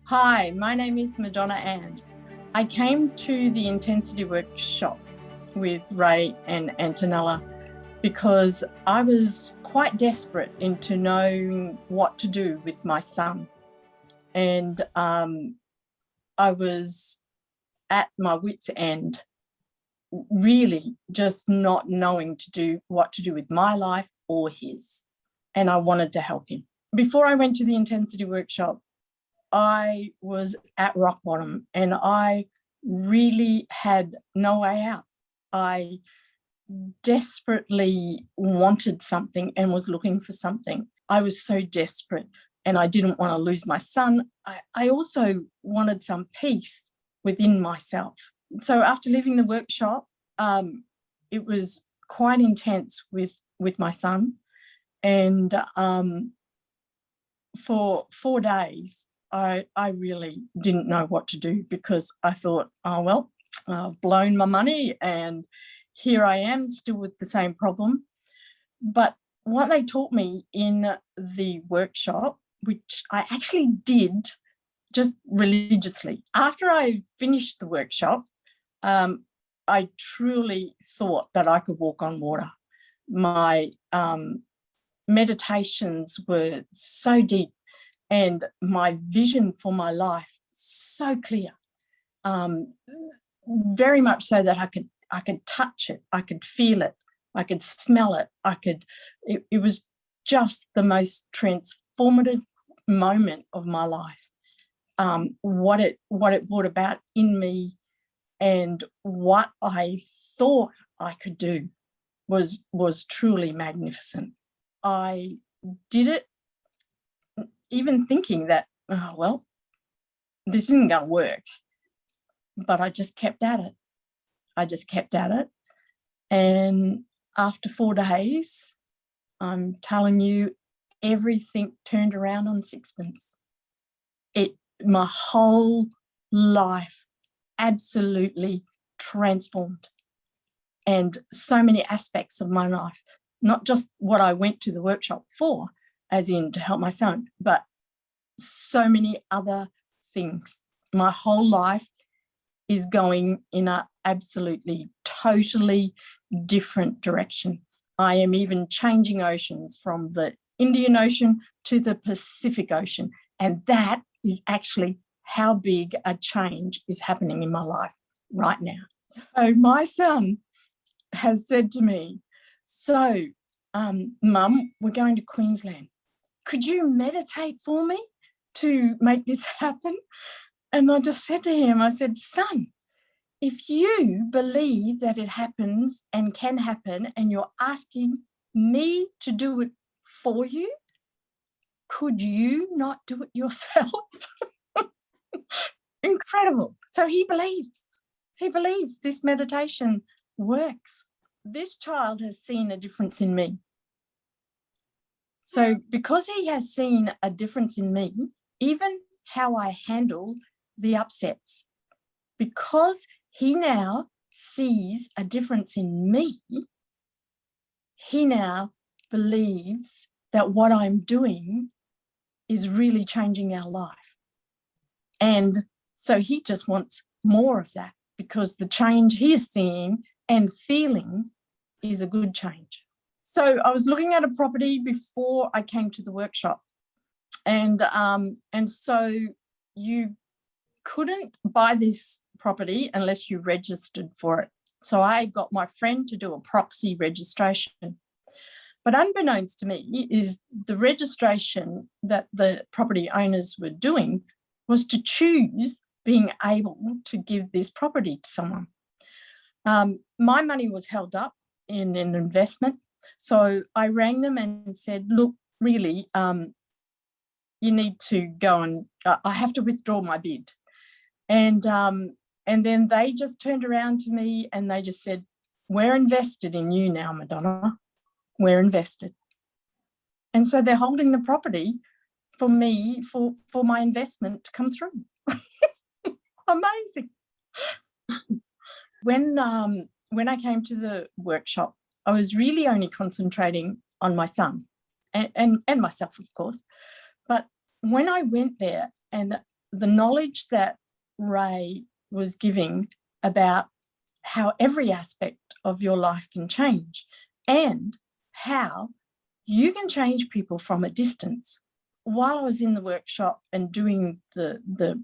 Hi, my name is Madonna and I came to the intensity workshop with Ray and Antonella because I was quite desperate into knowing what to do with my son. And I was at my wit's end, really just not knowing what to do with my life or his. And I wanted to help him. Before I went to the intensity workshop, I was at rock bottom and I really had no way out. I desperately wanted something and was looking for something. I was so desperate and I didn't want to lose my son. I also wanted some peace within myself. So after leaving the workshop, it was quite intense with my son. And for 4 days, I really didn't know what to do because I thought, oh, well, I've blown my money and here I am still with the same problem. But what they taught me in the workshop, which I actually did just religiously, after I finished the workshop, I truly thought that I could walk on water. My meditations were so deep and my vision for my life so clear, very much so that I could touch it, I could feel it, I could smell it, it was just the most transformative moment of my life. What it brought about in me and what I thought I could do was truly magnificent. I did it even thinking that, oh, well, this isn't going to work. But I just kept at it. And after 4 days, I'm telling you, everything turned around on sixpence. My whole life absolutely transformed. And so many aspects of my life, not just what I went to the workshop for, as in to help my son, but so many other things. My whole life is going in an absolutely, totally different direction. I am even changing oceans from the Indian Ocean to the Pacific Ocean. And that is actually how big a change is happening in my life right now. So my son has said to me, so, Mum, we're going to Queensland. Could you meditate for me to make this happen? And I just said to him, I said, son, if you believe that it happens and can happen and you're asking me to do it for you, could you not do it yourself? Incredible. So he believes this meditation works. This child has seen a difference in me. So because he has seen a difference in me, even how I handle the upsets, because he now sees a difference in me, he now believes that what I'm doing is really changing our life. And so he just wants more of that because the change he is seeing and feeling is a good change. So I was looking at a property before I came to the workshop, and so you couldn't buy this property unless you registered for it. So I got my friend to do a proxy registration. But unbeknownst to me is the registration that the property owners were doing was to choose being able to give this property to someone. My money was held up in an investment. So I rang them and said, look, really, you need to go and I have to withdraw my bid. And then they just turned around to me and they just said, we're invested in you now, Madonna. We're invested. And so they're holding the property for me, for my investment to come through. Amazing. When I came to the workshop, I was really only concentrating on my son and myself, of course. But when I went there and the knowledge that Ray was giving about how every aspect of your life can change and how you can change people from a distance. While I was in the workshop and doing the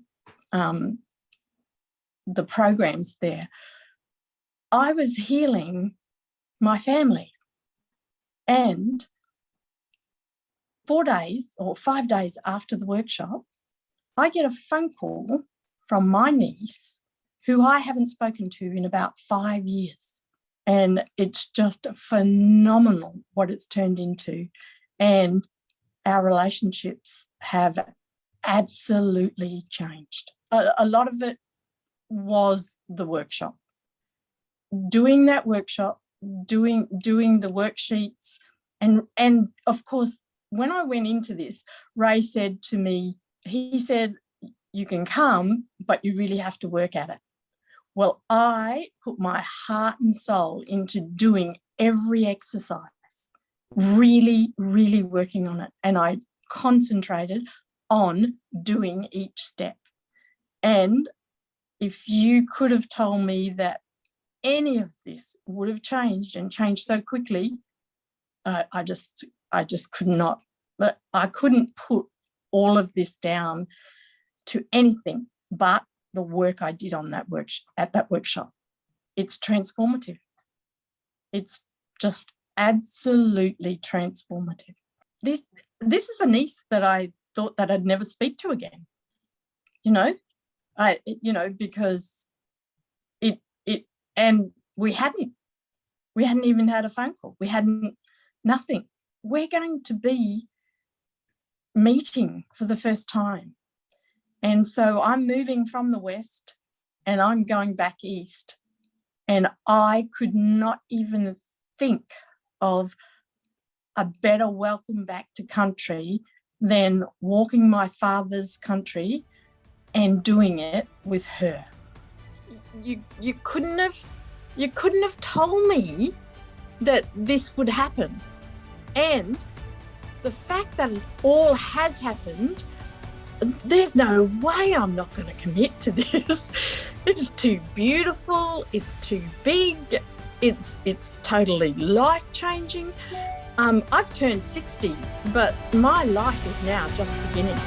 programs there, I was healing my family. And 4 days or 5 days after the workshop, I get a phone call from my niece, who I haven't spoken to in about 5 years. And it's just phenomenal what it's turned into. And our relationships have absolutely changed. A lot of it was the workshop. Doing that workshop, doing the worksheets, and of course, when I went into this, Ray said to me, he said, you can come, but you really have to work at it. Well, I put my heart and soul into doing every exercise, really, really working on it. And I concentrated on doing each step. And if you could have told me that any of this would have changed and changed so quickly, I just could not. But I couldn't put all of this down to anything but the work I did on that at that workshop. It's transformative. It's just absolutely transformative. This is a niece that I thought that I'd never speak to again. Because it and we hadn't even had a phone call. We hadn't nothing. We're going to be meeting for the first time. And so I'm moving from the West and I'm going back East. And I could not even think of a better welcome back to country than walking my father's country and doing it with her. You couldn't have told me that this would happen. And the fact that it all has happened, there's no way I'm not going to commit to this. It's too beautiful. It's too big. It's totally life-changing. I've turned 60, but my life is now just beginning.